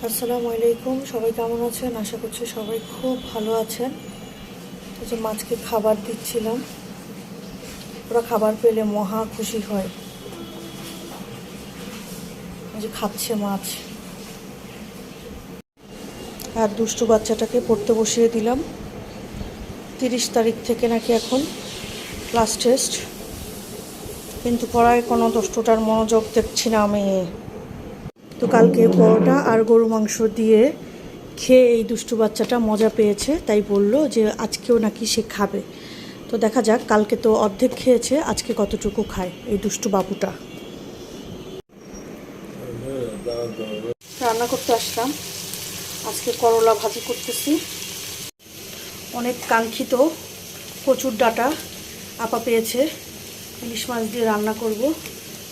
আসসালামু আলাইকুম, সবাই কেমন আছেন? আশা করছি সবাই খুব ভালো আছেন। এই যে মাছকে খাবার দিচ্ছিলাম, ওরা খাবার পেলে মহা খুশি হয়। এই যে খাচ্ছে মাছ। আর দুষ্টু বাচ্চাটাকে পড়তে বসিয়ে দিলাম। 30 তারিখ থেকে নাকি এখন ক্লাস টেস্ট, কিন্তু পড়ায় কোনো দুষ্টুটার মনোযোগ দেখছি না আমি। তো কালকে পরোটা আর গরু মাংস দিয়ে খেয়ে এই দুষ্টু বাচ্চাটা মজা পেয়েছে, তাই বলল যে আজকেও নাকি সে খাবে। তো দেখা যাক, কালকে তো অর্ধেক খেয়েছে, আজকে কতটুকু খায় এই দুষ্টু বাবুটা। রান্না করতে আসলাম, আজকে করলা ভাজি করতেছি। অনেক কাঙ্ক্ষিত কচুর ডাঁটা আপা পেয়েছে, ইলিশ মাছ দিয়ে রান্না করব।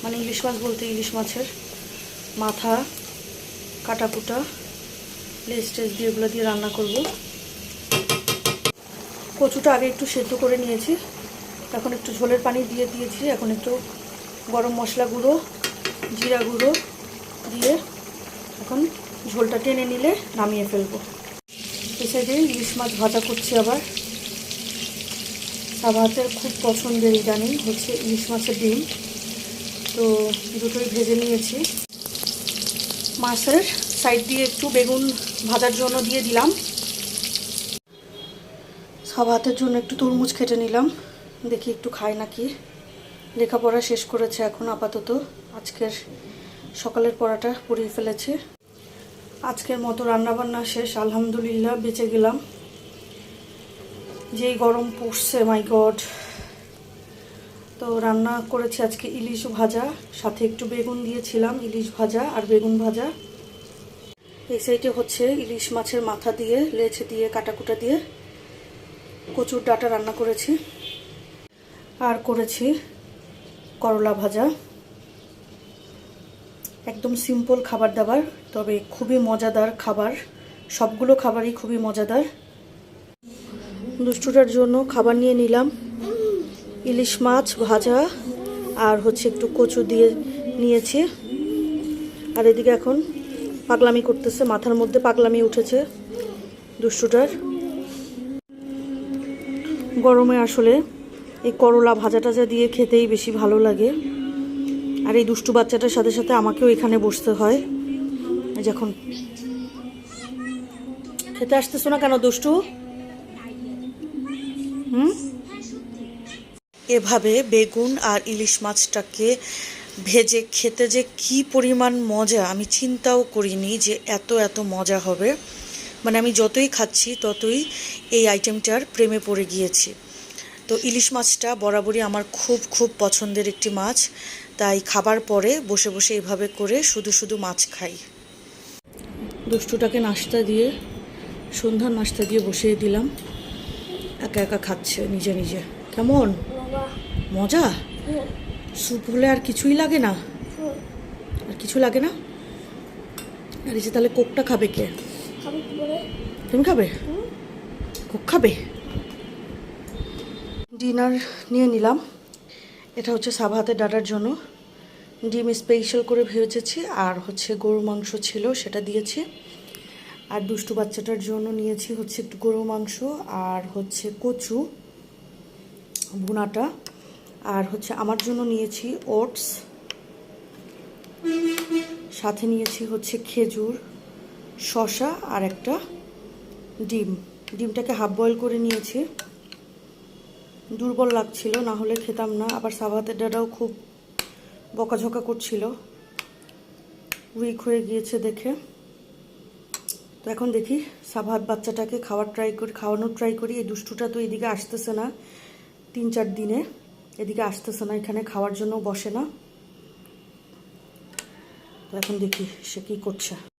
মানে ইলিশ মাছ বলতে ইলিশ মাছের মাথা, কাটাকুটা, লেজ টেজ দিয়ে এগুলো দিয়ে রান্না করব। কচুটা আগে একটু সেদ্ধ করে নিয়েছি, এখন একটু ঝোলের পানি দিয়ে দিয়েছি। এখন একটু গরম মশলা গুঁড়ো, জিরা গুঁড়ো দিয়ে এখন ঝোলটা টেনে নিলে নামিয়ে ফেলবো। এই সাইডে ইলিশ মাছ ভাজা করছি। আবার সাবাতের খুব পছন্দের ইদানিং হচ্ছে ইলিশ মাছের ডিম, তো দুটোই ভেজে নিয়েছি। মাছের সাইড দিয়ে একটু বেগুন ভাজার জন্য দিয়ে দিলাম। সাবাতের জন্য একটু তরমুজ কেটে নিলাম, দেখি একটু খাই নাকি। লেখাপড়া শেষ করেছে এখন আপাতত, আজকের সকালের পড়াটা পড়িয়ে ফেলেছে। আজকের মতো রান্নাবান্না শেষ, আলহামদুলিল্লাহ বেঁচে গেলাম। যেই গরম পড়ছে, মাই গড। তো রান্না করেছি আজকে ইলিশ ভাজা, সাথে একটু বেগুন দিয়েছিলাম, ইলিশ ভাজা আর বেগুন ভাজা। এই সাইডে হচ্ছে ইলিশ মাছের মাথা দিয়ে, লেজ দিয়ে, কাটাকুটা দিয়ে কচুর ডাঁটা রান্না করেছি। আর করেছি করলা ভাজা। একদম সিম্পল খাবার দাবার, তবে খুবই মজাদার খাবার। সবগুলো খাবারই খুবই মজাদার। দুষ্টুটার জন্য খাবার নিয়ে নিলাম, ইলিশ মাছ ভাজা আর হচ্ছে একটু কচু দিয়ে নিয়েছি। আর এদিকে এখন পাগলামি করতেছে, মাথার মধ্যে পাগলামি উঠেছে দুষ্টুটার। গরমে আসলে এই করলা ভাজা টাজা দিয়ে খেতেই বেশি ভালো লাগে। আর এই দুষ্টু বাচ্চাটার সাথে সাথে আমাকেও এখানে বসতে হয়। যখন খেতে আসতেছো না কেন দুষ্টু? এভাবে বেগুন আর ইলিশ মাছটাকে ভেজে খেতে যে কি পরিমাণ মজা, আমি চিন্তাও করিনি যে এত এত মজা হবে। মানে আমি যতই খাচ্ছি ততই এই আইটেমটার প্রেমে পড়ে গিয়েছি। তো ইলিশ মাছটা বরাবরই আমার খুব খুব পছন্দের একটি মাছ, তাই খাবার পরে বসে বসে এভাবে করে শুধু শুধু মাছ খাই। দুষ্টুটাকে নাস্তা দিয়ে, সন্ধ্যার নাস্তা দিয়ে বসিয়ে দিলাম। একা একা খাচ্ছে নিজে নিজে। কেমন মজা? স্যুপ হলে আর কিছুই লাগে না, আর কিছু লাগে না। আর এই যে তাহলে কোকটা খাবে কে? তুমি খাবে? কোক খাবে? ডিনার নিয়ে নিলাম। এটা হচ্ছে সাবাতের ডাটার জন্য ডিম স্পেশাল করে ভেজেছি, আর হচ্ছে গরুর মাংস ছিল সেটা দিয়েছি। আর দুষ্টু বাচ্চাটার জন্য নিয়েছি হচ্ছে একটু গরুর মাংস আর হচ্ছে কচু ভুনাটা। আর হচ্ছে আমার জন্য নিয়েছি ওটস, সাথে নিয়েছি হচ্ছে খেজুর, শসা আর একটা ডিম। ডিমটাকে হাফ বয়েল করে নিয়েছি, দুর্বল লাগছিল, না হলে খেতাম না। আবার সাবাতের ডাটাও খুব বকাঝকা করছিল, উইক হয়ে গিয়েছে দেখে। তো এখন দেখি সাবাত বাচ্চাটাকে খাওয়ানোর ট্রাই করি। এই দুষ্টুটা তো এদিকে আসতেছে না, 3-4 দিনে এদিকে আসতেছে না, এখানে খাওয়ার জন্য বসে না। তো এখন দেখি সে কি করছে।